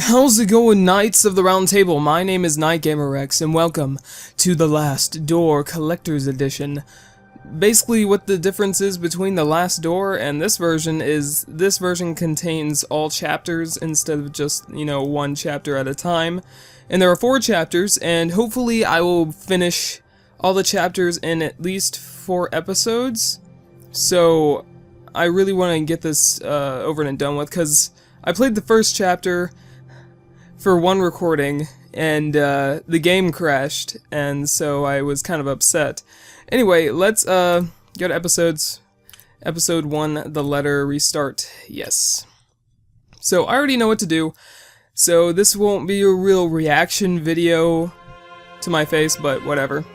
How's it going, Knights of the Round Table? My name is NightGamerX, and welcome to The Last Door Collector's Edition. Basically, what the difference is between The Last Door and this version is this version contains all chapters instead of just, one chapter at a time. And there are 4 chapters, and hopefully I will finish all the chapters in at least 4 episodes. So, I really want to get this over and done with, because I played the first chapter for one recording, and the game crashed, and so I was kind of upset. Anyway, let's go to episodes. Episode 1, the letter, restart, yes. So, I already know what to do, so this won't be a real reaction video to my face, but whatever.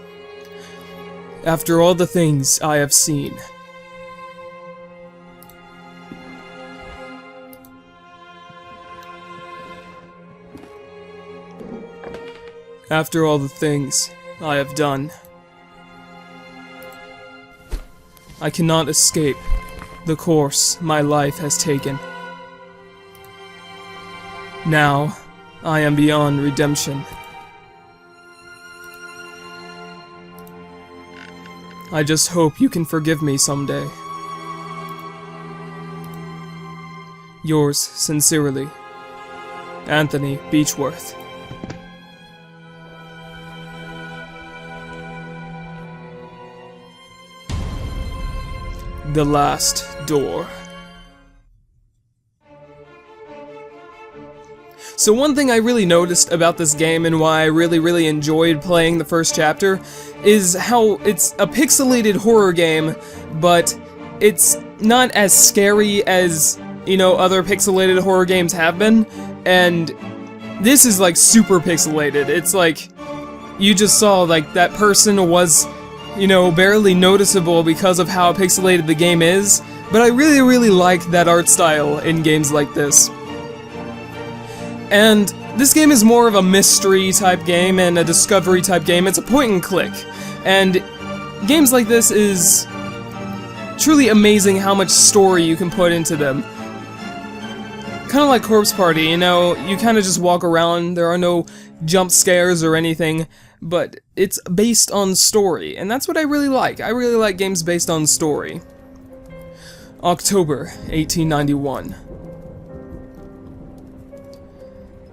After all the things I have seen. After all the things I have done, I cannot escape the course my life has taken. Now, I am beyond redemption. I just hope you can forgive me someday. Yours sincerely, Anthony Beechworth. The Last Door. So one thing I really noticed about this game and why I really enjoyed playing the first chapter is how it's a pixelated horror game, but it's not as scary as, other pixelated horror games have been, and this is like super pixelated. It's like, you just saw like that person was barely noticeable because of how pixelated the game is, but I really like that art style in games like this. And this game is more of a mystery type game and a discovery type game. It's a point and click, and games like this is truly amazing how much story you can put into them. Kind of like Corpse Party, you kind of just walk around, there are no jump scares or anything, but it's based on story, and that's what I really like. I really like games based on story. October 1891.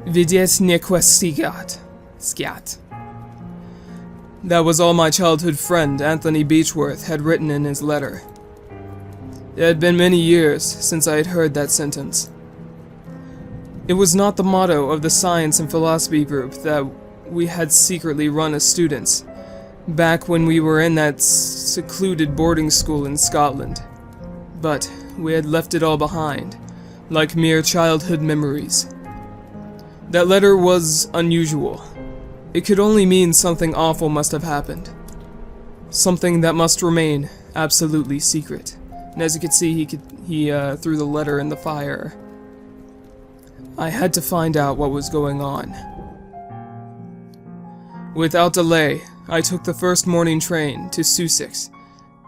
Vidiet Skiat. That was all my childhood friend Anthony Beechworth had written in his letter. It had been many years since I had heard that sentence. It was not the motto of the science and philosophy group that we had secretly run as students, back when we were in that secluded boarding school in Scotland. But we had left it all behind, like mere childhood memories. That letter was unusual. It could only mean something awful must have happened. Something that must remain absolutely secret. And as you can see, he threw the letter in the fire. I had to find out what was going on. Without delay, I took the first morning train to Sussex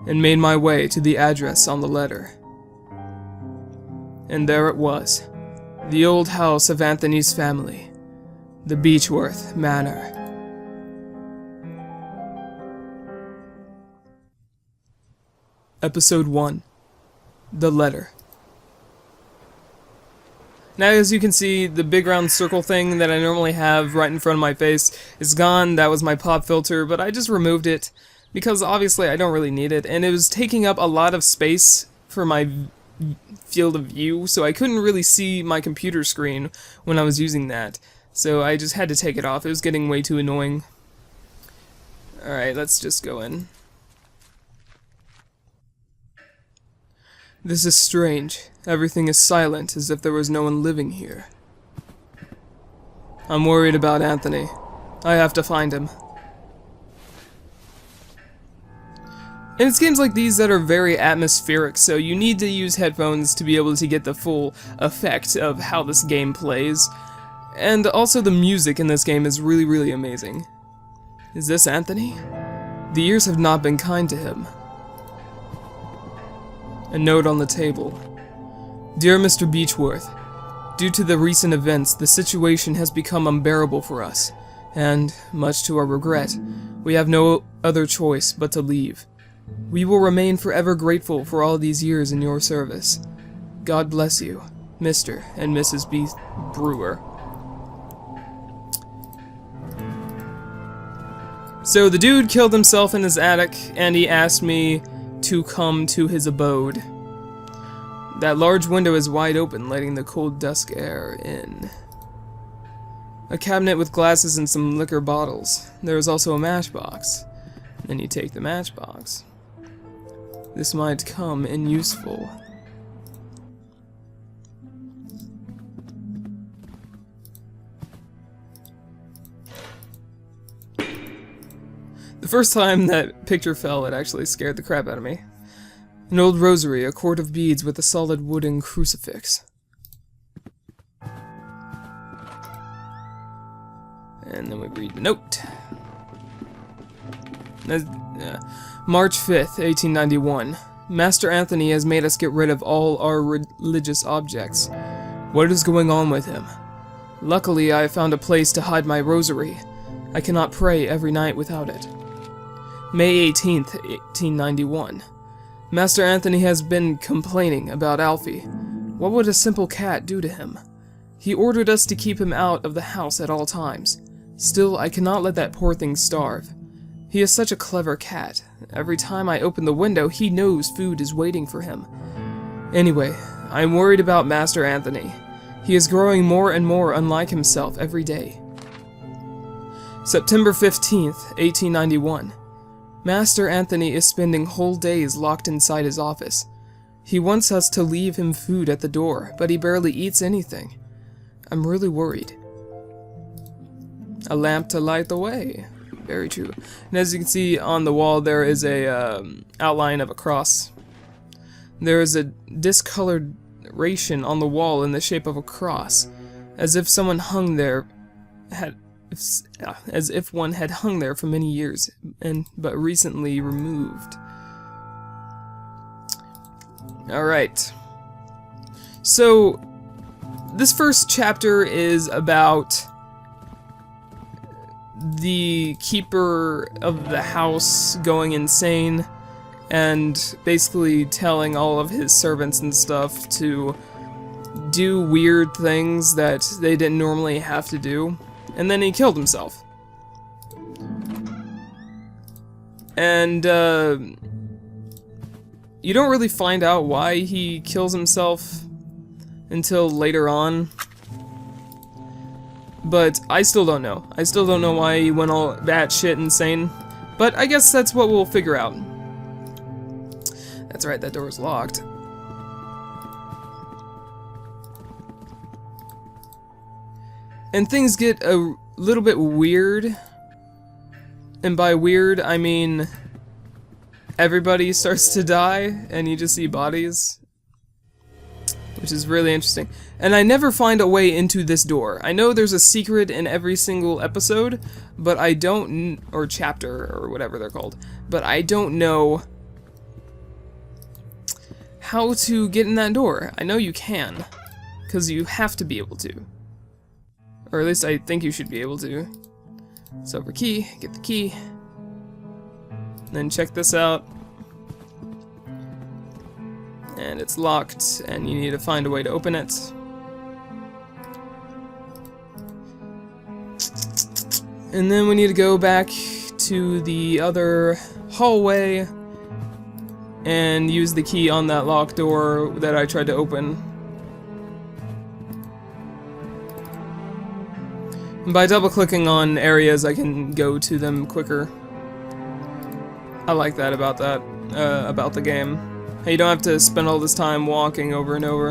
and made my way to the address on the letter. And there it was, the old house of Anthony's family, the Beechworth Manor. Episode 1, The Letter. Now, as you can see, the big round circle thing that I normally have right in front of my face is gone. That was my pop filter, but I just removed it because obviously I don't really need it, and it was taking up a lot of space for my field of view, so I couldn't really see my computer screen when I was using that. So I just had to take it off. It was getting way too annoying. Alright, let's just go in. This is strange. Everything is silent, as if there was no one living here. I'm worried about Anthony. I have to find him. And it's games like these that are very atmospheric, so you need to use headphones to be able to get the full effect of how this game plays. And also the music in this game is really amazing. Is this Anthony? The years have not been kind to him. A note on the table. Dear Mr. Beechworth, Due to the recent events, the situation has become unbearable for us, and, much to our regret, we have no other choice but to leave. We will remain forever grateful for all these years in your service. God bless you, Mr. and Mrs. B. Brewer. So the dude killed himself in his attic, and he asked me to come to his abode. That large window is wide open, letting the cold dusk air in. A cabinet with glasses and some liquor bottles. There is also a matchbox. Then you take the matchbox. This might come in useful. The first time that picture fell, it actually scared the crap out of me. An old rosary, a cord of beads with a solid wooden crucifix. And then we read the note. March 5th, 1891. Master Anthony has made us get rid of all our religious objects. What is going on with him? Luckily, I have found a place to hide my rosary. I cannot pray every night without it. May 18th, 1891. Master Anthony has been complaining about Alfie. What would a simple cat do to him? He ordered us to keep him out of the house at all times. Still, I cannot let that poor thing starve. He is such a clever cat. Every time I open the window, he knows food is waiting for him. Anyway, I am worried about Master Anthony. He is growing more and more unlike himself every day. September 15th, 1891. Master Anthony is spending whole days locked inside his office. He wants us to leave him food at the door, but he barely eats anything. I'm really worried. A lamp to light the way. Very true. And as you can see on the wall, there is a outline of a cross. There is a discoloration on the wall in the shape of a cross, as if someone hung there as if one had hung there for many years, but recently removed. Alright. So, this first chapter is about the keeper of the house going insane, and basically telling all of his servants and stuff to do weird things that they didn't normally have to do. And then he killed himself. And, you don't really find out why he kills himself until later on. But I still don't know. I still don't know why he went all batshit insane. But I guess that's what we'll figure out. That's right, that door is locked. And things get a little bit weird. And by weird, I mean everybody starts to die, and you just see bodies. Which is really interesting. And I never find a way into this door. I know there's a secret in every single episode, but I don't, or chapter, or whatever they're called, but I don't know how to get in that door. I know you can, because you have to be able to. Or at least I think you should be able to. Silver key, get the key. Then check this out. And it's locked, and you need to find a way to open it. And then we need to go back to the other hallway and use the key on that locked door that I tried to open. And by double-clicking on areas, I can go to them quicker. I like that about the game. You don't have to spend all this time walking over and over.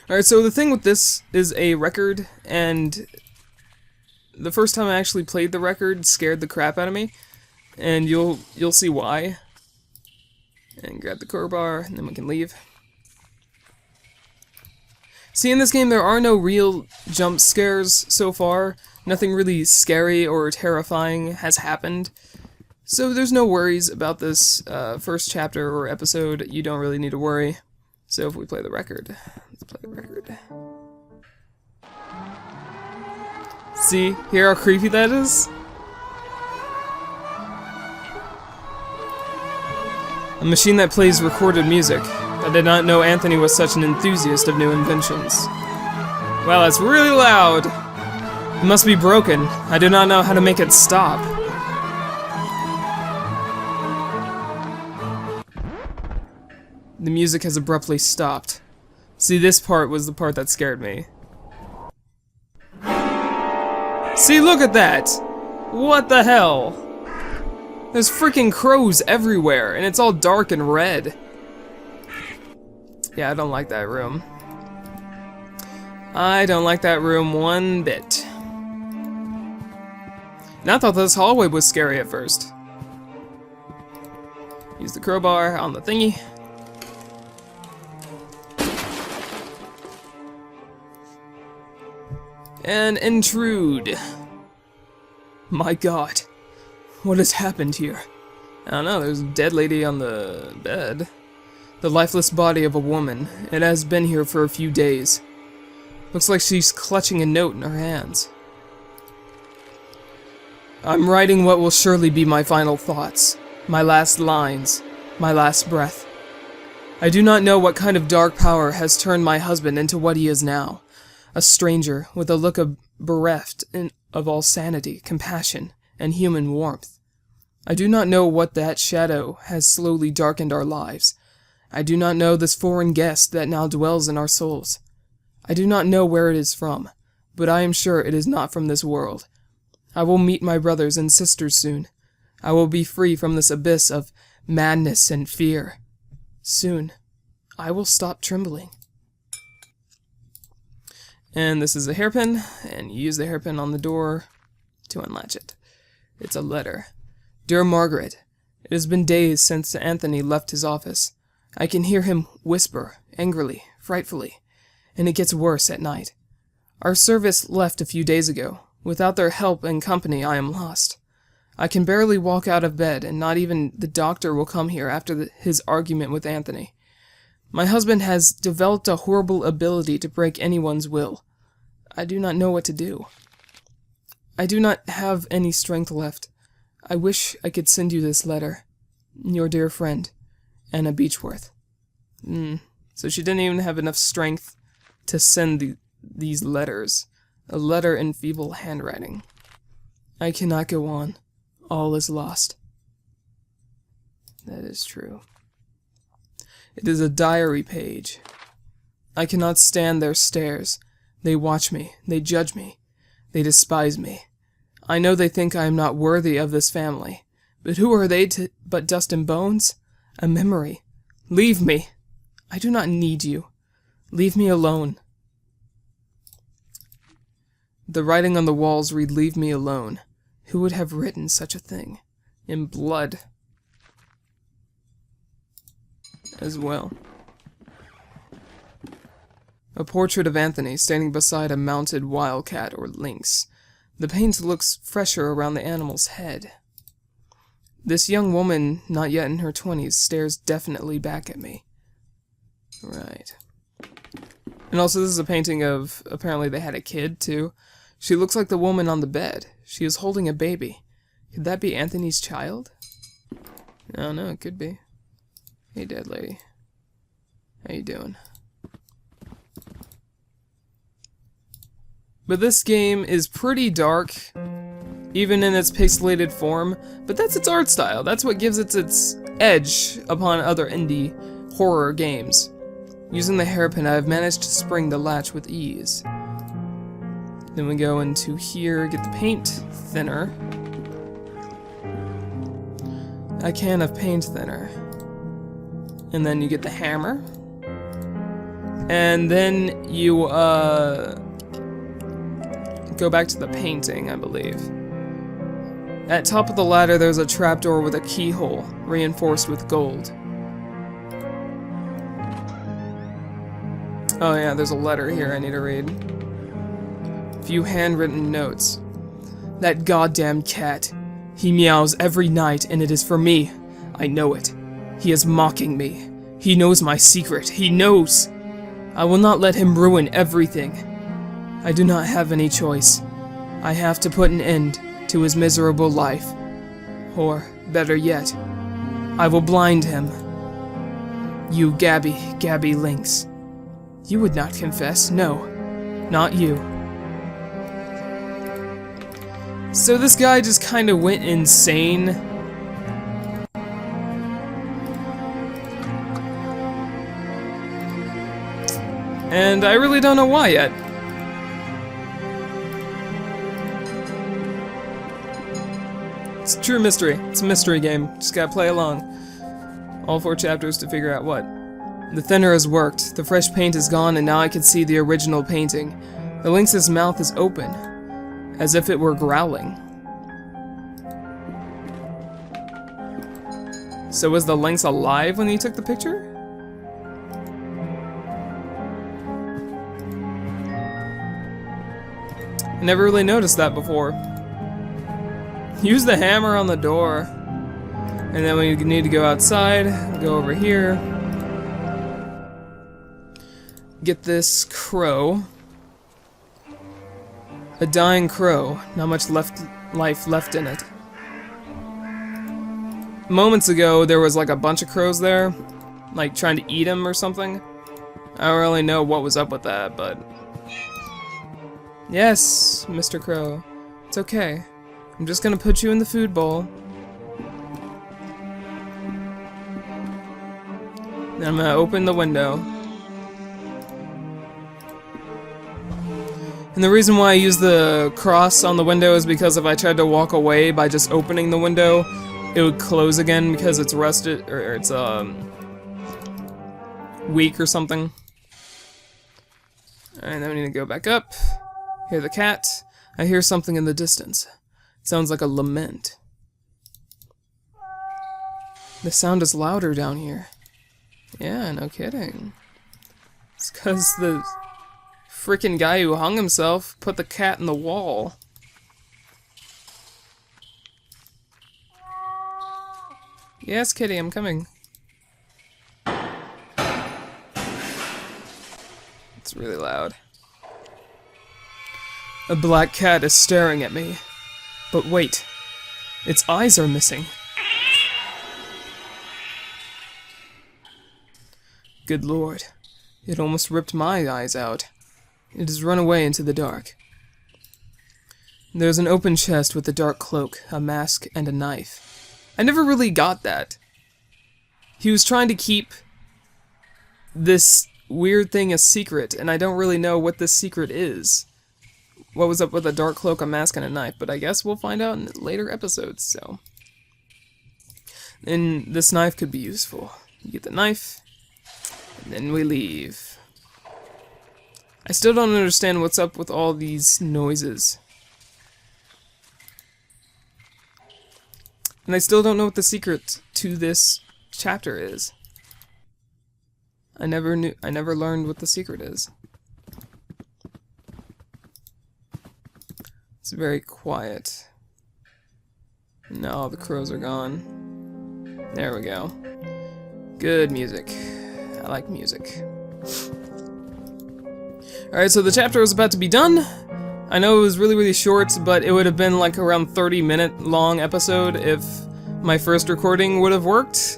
Alright, so the thing with this is a record, and the first time I actually played the record scared the crap out of me, and you'll see why. And grab the crowbar, and then we can leave. See, in this game there are no real jump scares so far, Nothing really scary or terrifying has happened. So there's no worries about this first chapter or episode. You don't really need to worry. So if we play the record, let's play the record. See, hear how creepy that is? A machine that plays recorded music. I did not know Anthony was such an enthusiast of new inventions. Wow, that's really loud. It must be broken. I do not know how to make it stop. The music has abruptly stopped. See, this part was the part that scared me. See, look at that! What the hell? There's freaking crows everywhere, and it's all dark and red. Yeah, I don't like that room. I don't like that room one bit. And I thought this hallway was scary at first. Use the crowbar on the thingy. And intrude. My god. What has happened here? I don't know, there's a dead lady on the bed. The lifeless body of a woman. It has been here for a few days. Looks like she's clutching a note in her hands. I'm writing what will surely be my final thoughts. My last lines. My last breath. I do not know what kind of dark power has turned my husband into what he is now. A stranger with a look of bereft of all sanity, compassion, and human warmth. I do not know what that shadow has slowly darkened our lives. I do not know this foreign guest that now dwells in our souls. I do not know where it is from, but I am sure it is not from this world. I will meet my brothers and sisters soon. I will be free from this abyss of madness and fear. Soon, I will stop trembling. And this is a hairpin, and you use the hairpin on the door to unlatch it. It's a letter. Dear Margaret, it has been days since Anthony left his office. I can hear him whisper, angrily, frightfully, and it gets worse at night. Our service left a few days ago. Without their help and company, I am lost. I can barely walk out of bed, and not even the doctor will come here after his argument with Anthony. My husband has developed a horrible ability to break anyone's will. I do not know what to do. I do not have any strength left. I wish I could send you this letter. Your dear friend, Anna Beechworth. So she didn't even have enough strength to send these letters. A letter in feeble handwriting. I cannot go on. All is lost. That is true. It is a diary page. I cannot stand their stares. They watch me. They judge me. They despise me. I know they think I am not worthy of this family. But who are they but dust and bones? A memory. Leave me. I do not need you. Leave me alone. The writing on the walls read, "Leave me alone." Who would have written such a thing? In blood. As well. A portrait of Anthony standing beside a mounted wildcat or lynx. The paint looks fresher around the animal's head. This young woman, not yet in her 20s, stares definitely back at me. Right. And also this is a painting of, apparently they had a kid too. She looks like the woman on the bed. She is holding a baby. Could that be Anthony's child? I don't know, it could be. Hey, dead lady. How you doing? But this game is pretty dark, even in its pixelated form, but that's its art style. That's what gives it its edge upon other indie horror games. Using the hairpin, I have managed to spring the latch with ease. Then we go into here, get the paint thinner. A can of paint thinner. And then you get the hammer. And then you, go back to the painting, I believe. At top of the ladder, there's a trapdoor with a keyhole, reinforced with gold. Oh yeah, there's a letter here I need to read. Few handwritten notes. That goddamn cat. He meows every night, and it is for me. I know it. He is mocking me. He knows my secret. He knows! I will not let him ruin everything. I do not have any choice. I have to put an end to his miserable life. Or, better yet, I will blind him. You Gabby Lynx. You would not confess, no. Not you. So this guy just kind of went insane. And I really don't know why yet. It's a true mystery. It's a mystery game. Just gotta play along. All 4 chapters to figure out what. The thinner has worked. The fresh paint is gone, and now I can see the original painting. The lynx's mouth is open, as if it were growling. So was the lynx alive when he took the picture? I never really noticed that before. Use the hammer on the door. And then when you need to go outside, go over here. Get this crow. A dying crow. Not much life left in it. Moments ago, there was like a bunch of crows there. Like trying to eat him or something. I don't really know what was up with that, but... Yes, Mr. Crow. It's okay. I'm just gonna put you in the food bowl. Then I'm gonna open the window. And the reason why I use the cross on the window is because if I tried to walk away by just opening the window, it would close again because it's rusted, or it's, weak or something. And then we need to go back up. Hear the cat. I hear something in the distance. It sounds like a lament. The sound is louder down here. Yeah, no kidding. It's because the freaking guy who hung himself put the cat in the wall. Yes, kitty, I'm coming. It's really loud. A black cat is staring at me. But wait, its eyes are missing. Good lord, it almost ripped my eyes out. It has run away into the dark. There's an open chest with a dark cloak, a mask, and a knife. I never really got that. He was trying to keep this weird thing a secret, and I don't really know what this secret is. What was up with a dark cloak, a mask, and a knife, but I guess we'll find out in later episodes, so. And this knife could be useful. You get the knife, and then we leave. I still don't understand what's up with all these noises. And I still don't know what the secret to this chapter is. I never learned what the secret is. It's very quiet. No, the crows are gone. There we go. Good music. I like music. Alright, so the chapter was about to be done. I know it was really short, but it would have been like around 30-minute long episode if my first recording would have worked.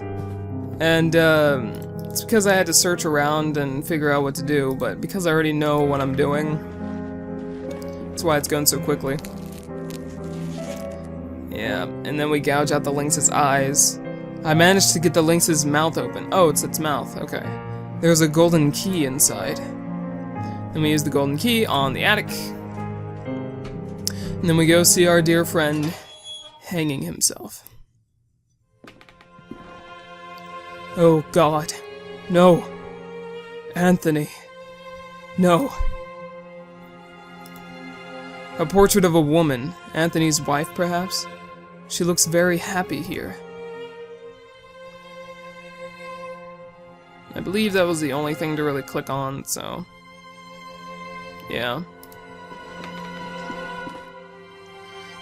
And it's because I had to search around and figure out what to do, but because I already know what I'm doing, that's why it's going so quickly. Yeah, and then we gouge out the lynx's eyes. I managed to get the lynx's mouth open. Oh, it's its mouth, okay. There's a golden key inside. Then we use the golden key on the attic. And then we go see our dear friend hanging himself. Oh God, no. Anthony, no. A portrait of a woman, Anthony's wife perhaps? She looks very happy here. I believe that was the only thing to really click on, so... yeah.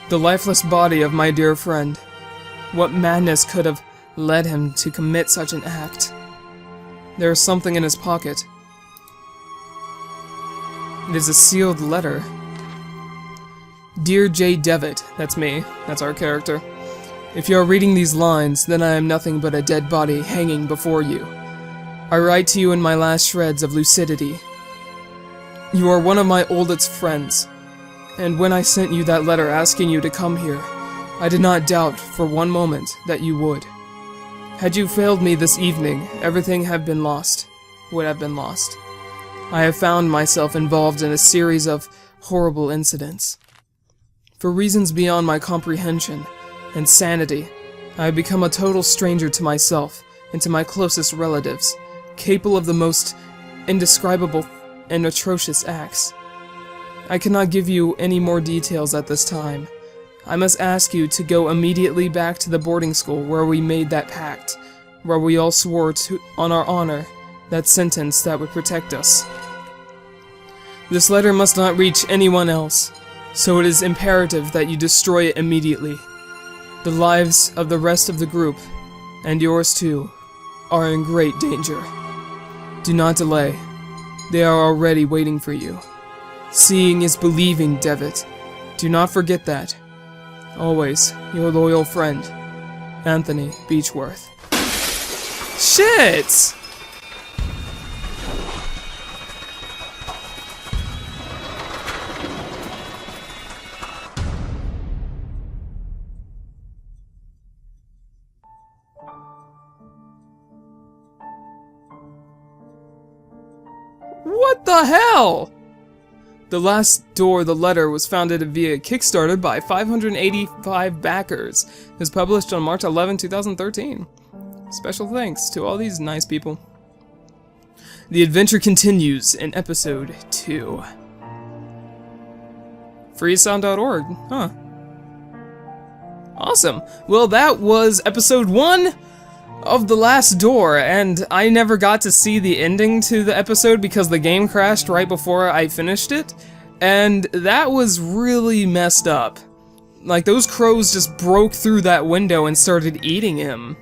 The lifeless body of my dear friend. What madness could have led him to commit such an act? There is something in his pocket. It is a sealed letter. Dear J. Devitt, that's me, that's our character. If you are reading these lines, then I am nothing but a dead body hanging before you. I write to you in my last shreds of lucidity. You are one of my oldest friends, and when I sent you that letter asking you to come here, I did not doubt for one moment that you would. Had you failed me this evening, everything would have been lost. I have found myself involved in a series of horrible incidents. For reasons beyond my comprehension and sanity, I have become a total stranger to myself and to my closest relatives, capable of the most indescribable and atrocious acts. I cannot give you any more details at this time. I must ask you to go immediately back to the boarding school where we made that pact, where we all swore to, on our honor, that sentence that would protect us. This letter must not reach anyone else, so it is imperative that you destroy it immediately. The lives of the rest of the group, and yours too, are in great danger. Do not delay. They are already waiting for you. Seeing is believing, Devitt. Do not forget that. Always, your loyal friend, Anthony Beechworth. Shit! What the hell? The Last Door, the letter, was founded via Kickstarter by 585 backers. It was published on March 11, 2013. Special thanks to all these nice people. The adventure continues in episode 2. Freesound.org, huh. Awesome. Well, that was episode 1 of The Last Door, and I never got to see the ending to the episode because the game crashed right before I finished it, and that was really messed up. Like, those crows just broke through that window and started eating him.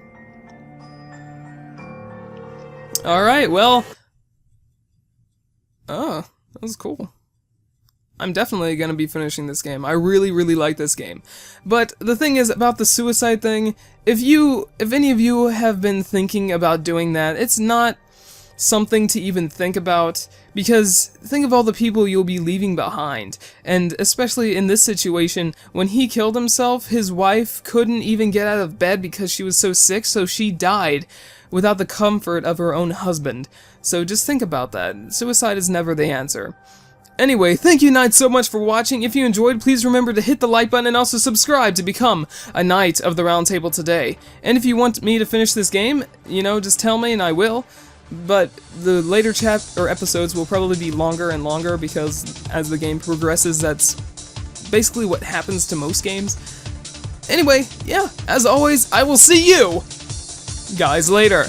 Alright, well... Oh, that was cool. I'm definitely gonna be finishing this game. I really, really like this game. But the thing is, about the suicide thing, if any of you have been thinking about doing that, it's not something to even think about, because think of all the people you'll be leaving behind. And especially in this situation, when he killed himself, his wife couldn't even get out of bed because she was so sick, so she died without the comfort of her own husband. So just think about that. Suicide is never the answer. Anyway, thank you Knights so much for watching. If you enjoyed, please remember to hit the like button and also subscribe to become a Knight of the Round Table today. And if you want me to finish this game, you know, just tell me and I will. But the later episodes will probably be longer and longer because as the game progresses, that's basically what happens to most games. Anyway, yeah, as always, I will see you guys later.